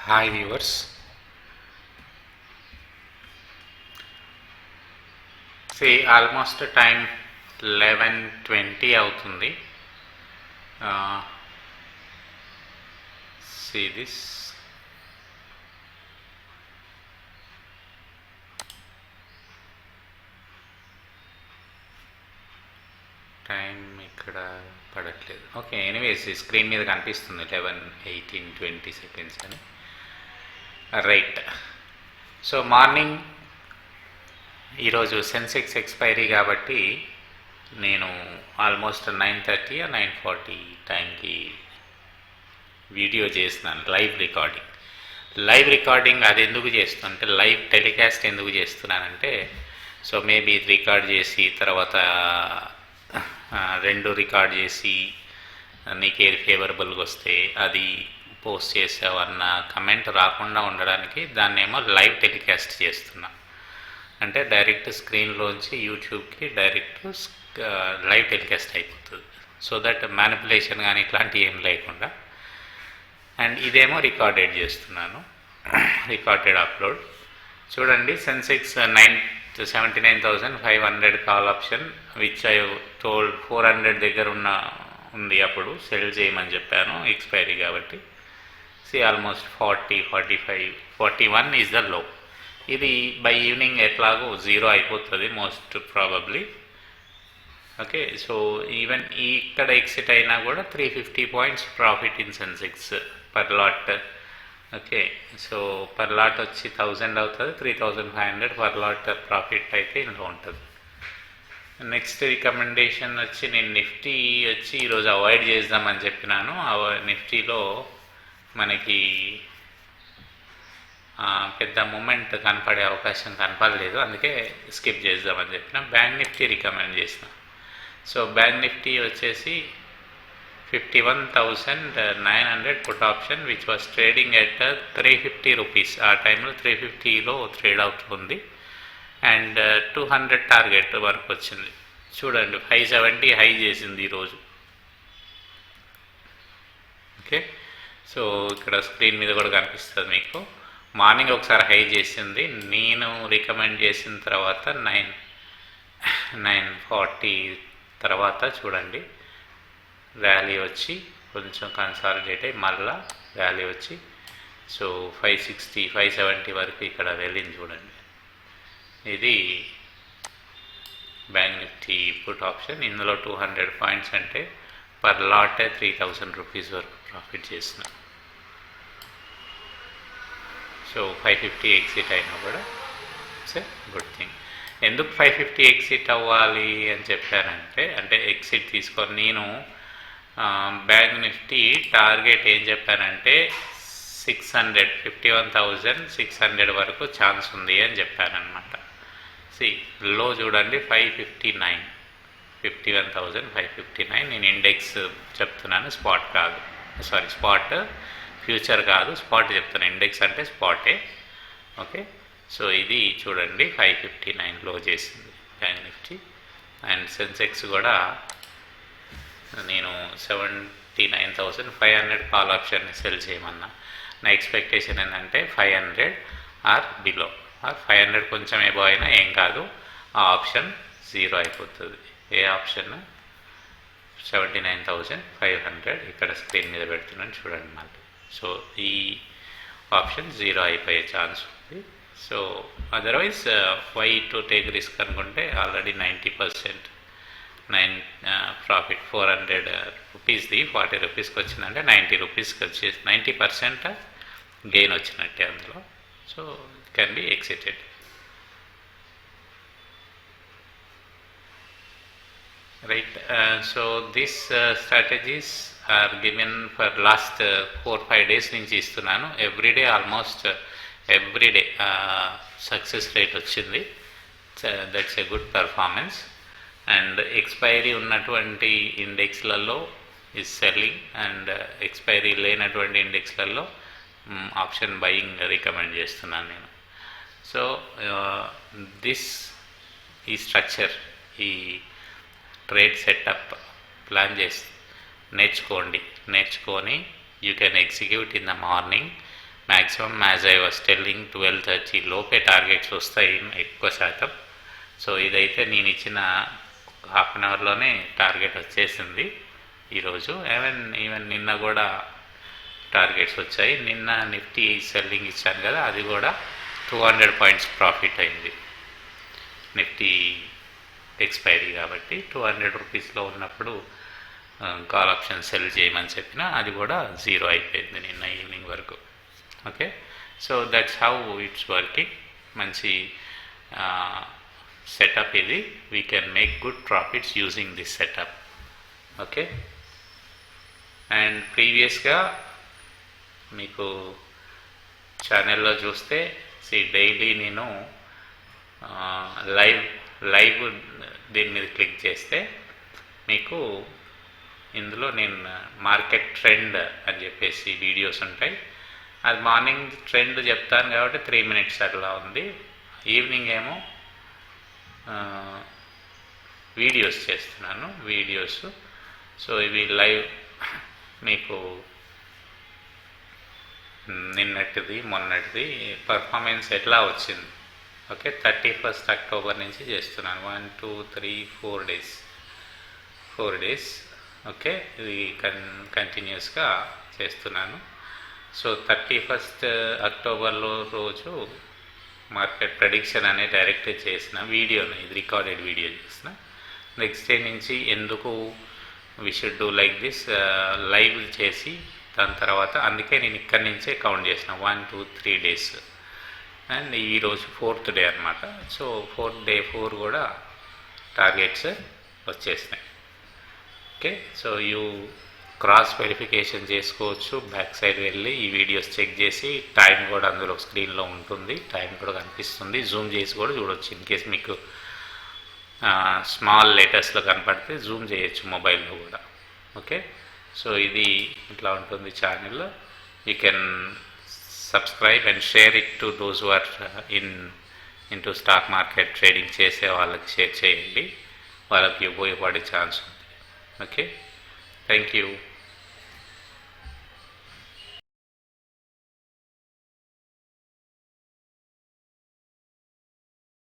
Hi viewers. Almost time 11:20 అవుతుంది. This time ఇక్కడ పడట్లేదు. ఓకే, ఎనీవేస్ స్క్రీన్ మీద కనిపిస్తుంది 11:18 seconds అని. రైట్. సో మార్నింగ్ ఈరోజు సెన్సెక్స్ ఎక్స్పైరీ కాబట్టి నేను ఆల్మోస్ట్ 9:30 9:40 టైంకి వీడియో చేస్తున్నాను. లైవ్ రికార్డింగ్ అది ఎందుకు చేస్తుంటే, లైవ్ టెలికాస్ట్ ఎందుకు చేస్తున్నానంటే, సో మేబీ ఇది రికార్డ్ చేసి తర్వాత రెండు రికార్డ్ చేసి నీకేది ఫేవరబుల్గా వస్తే అది పోస్ట్ చేసావన్న కమెంట్ రాకుండా ఉండడానికి దాన్నేమో లైవ్ టెలికాస్ట్ చేస్తున్నా. అంటే డైరెక్ట్ స్క్రీన్లోంచి యూట్యూబ్కి డైరెక్ట్ లైవ్ టెలికాస్ట్ అయిపోతుంది. సో దట్ మ్యానిపులేషన్ కానీ ఇట్లాంటివి ఏం లేకుండా. అండ్ ఇదేమో రికార్డెడ్ చేస్తున్నాను, రికార్డెడ్ అప్లోడ్. చూడండి, Sensex 79,500 call option which I told 400 దగ్గర ఉంది. అప్పుడు సెల్ చేయమని చెప్పాను ఎక్స్పైరీ కాబట్టి. Almost 40, 45, 41 is the low. ఇది బై ఈవినింగ్ ఎట్లాగో జీరో అయిపోతుంది most probably. Okay, so even ఇక్కడ ఎక్సిట్ అయినా కూడా 350 points profit in Sensex per lot. Okay, so per lot వచ్చి 1000 అవుతుంది, 3,500 పర్ లాట్ ప్రాఫిట్ అయితే ఇందులో ఉంటుంది. నెక్స్ట్ రికమెండేషన్ వచ్చి నేను నిఫ్టీ వచ్చి ఈరోజు అవాయిడ్ చేద్దామని చెప్పినాను. నిఫ్టీలో మనకి పెద్ద మూమెంట్ కనపడే అవకాశం కనపడలేదు, అందుకే స్కిప్ చేద్దామని చెప్పిన. బ్యాంక్ నిఫ్టీ రికమెండ్ చేసిన. సో బ్యాంక్ నిఫ్టీ వచ్చేసి 51,900 put option which was trading at 350 rupees. ఆ టైంలో 350లో ట్రేడ్ అవుతుంది. అండ్ 200 టార్గెట్ వరకు వచ్చింది. చూడండి, 570 హై చేసింది ఈరోజు. ఓకే, సో ఇక్కడ స్క్రీన్ మీద కూడా కనిపిస్తుంది మీకు. మార్నింగ్ ఒకసారి హై చేసింది, నేను రికమెండ్ చేసిన తర్వాత 9:40 తర్వాత చూడండి ర్యాలీ వచ్చి కొంచెం కన్సాలిడేట్ అయ్యి మళ్ళా ర్యాలీ వచ్చి సో 560, 570 వరకు ఇక్కడ వెళ్ళింది. చూడండి, ఇది బ్యాంక్ నిఫ్టీ పుట్ ఆప్షన్. ఇందులో 200 పాయింట్స్ అంటే పర్ లాట్ 3,000 రూపీస్ వరకు ప్రాఫిట్ చేసిన. సో 550 ఎగ్జిట్ అయినా కూడా ఇట్స్ ఎ గుడ్ థింగ్. ఎందుకు 550 ఎగ్జిట్ అవ్వాలి అని చెప్పానంటే, అంటే ఎగ్జిట్ తీసుకొని నేను బ్యాంక్ నిఫ్టీ టార్గెట్ ఏం చెప్పానంటే 600, 51,600 వరకు ఛాన్స్ ఉంది అని చెప్పానమాట. లో చూడండి 559, 51,559. నేను ఇండెక్స్ చెప్తున్నాను, స్పాట్ కాదు. స్పాట్ ఫ్యూచర్ కాదు, స్పాట్ చెప్తాను. ఇండెక్స్ అంటే స్పాటే. ఓకే, సో ఇది చూడండి 559 లో చేసింది బ్యాంక్ నిఫ్టీ. అండ్ సెన్సెక్స్ కూడా నేను 79,500 కాల్ ఆప్షన్ సెల్ చేయమన్నా. నా ఎక్స్పెక్టేషన్ ఏంటంటే 500 ఆర్ బిలో, ఆర్ 500 కొంచెం ఏబో అయినా ఏం కాదు, ఆ ఆప్షన్ జీరో అయిపోతుంది. ఏ ఆప్షన్? 79,500 ఇక్కడ స్క్రీన్ మీద పెడుతున్నాను చూడండి మళ్ళీ. సో ఈ ఆప్షన్ జీరో అయిపోయే ఛాన్స్ ఉంది. So otherwise why to take risk అనుకుంటే ఆల్రెడీ 90% ప్రాఫిట్ 400 రూపీస్ది 40 రూపీస్కి వచ్చిందంటే 90 రూపీస్కి వచ్చేసి 90% గెయిన్ వచ్చినట్టే అందులో. So can be excited. Right. So this strategies are given for last 4-5 days నుంచి ఇస్తున్నాను. Everyday almost everyday success rate వచ్చింది. That's a good performance. And expiry ఉన్నటువంటి ఇండెక్స్లలో ఈజ్ సెల్లింగ్, అండ్ ఎక్స్పైరీ లేనటువంటి ఇండెక్స్లలో ఆప్షన్ బయింగ్ రికమెండ్ చేస్తున్నాను నేను. So ఈ స్ట్రక్చర్, ఈ ట్రేడ్ సెటప్ ప్లాన్ చేసి నేర్చుకొని you can execute in the morning maximum as I was telling 12:30 లోపే టార్గెట్స్ వస్తాయి ఎక్కువ శాతం. సో ఇదైతే నేను ఇచ్చిన హాఫ్ అన్ అవర్లోనే టార్గెట్ వచ్చేసింది ఈరోజు. ఈవెన్ నిన్న కూడా టార్గెట్స్ వచ్చాయి. నిన్న నిఫ్టీ సెల్లింగ్ ఇచ్చాను కదా, అది కూడా 200 పాయింట్స్ ప్రాఫిట్ అయింది. నిఫ్టీ ఎక్స్పైరీ కాబట్టి 200 రూపీస్లో ఉన్నప్పుడు కాల్ ఆప్షన్ సెల్ చేయమని చెప్పిన, అది కూడా 0 అయిపోయింది నిన్న ఈవినింగ్ వరకు. Okay, so that's how it's working. మంచి సెటప్ ఇది. We can make good profits using this setup. Okay, and ప్రీవియస్గా మీకు ఛానల్లో చూస్తే డైలీ నేను లైవ్ దీని మీద క్లిక్ చేస్తే మీకు ఇందులో నేను మార్కెట్ ట్రెండ్ అని చెప్పేసి వీడియోస్ ఉంటాయి. అది మార్నింగ్ ట్రెండ్ చెప్తాను కాబట్టి 3 minutes అట్లా ఉంది. ఈవినింగ్ ఏమో వీడియోస్ చేస్తున్నాను, వీడియోస్. సో ఇవి లైవ్ మీకు నిన్నటిది మొన్నటిది పర్ఫార్మెన్స్ ఎట్లా వచ్చింది. ఓకే, 31st October నుంచి చేస్తున్నాను. 1 2 3 4 డేస్. ఓకే, ఇది కంటిన్యూస్గా చేస్తున్నాను. సో 31st October రోజు మార్కెట్ ప్రెడిక్షన్ అనే డైరెక్ట్ చేసిన వీడియోని, ఇది రికార్డెడ్ వీడియో చేసిన. నెక్స్ట్ డే నుంచి ఎందుకు we should do like this live చేసి దాని తర్వాత అందుకే నేను ఇక్కడి నుంచే కౌంట్ చేసిన 1 2 3 డేస్. అండ్ ఈరోజు 4th డే అనమాట. సో 4th day 4 కూడా టార్గెట్స్ వచ్చేసినాయి. ఓకే, సో క్రాస్ వెరిఫికేషన్ చేసుకోవచ్చు. బ్యాక్ సైడ్ వెళ్ళి ఈ వీడియోస్ చెక్ చేసి టైం కూడా అందులో స్క్రీన్లో ఉంటుంది, టైం కూడా కనిపిస్తుంది. జూమ్ చేసి కూడా చూడవచ్చు. ఇన్ కేస్ మీకు స్మాల్ లెటర్స్లో కనపడితే జూమ్ చేయొచ్చు మొబైల్లో కూడా. ఓకే, సో ఇది ఇట్లా ఉంటుంది ఛానల్లో. You can subscribe and share it to those who are into stock market trading చేసే వాళ్ళకి షేర్ చేయండి, వాళ్ళకి ఉపయోగపడే ఛాన్స్ ఉంది. Okay, thank you.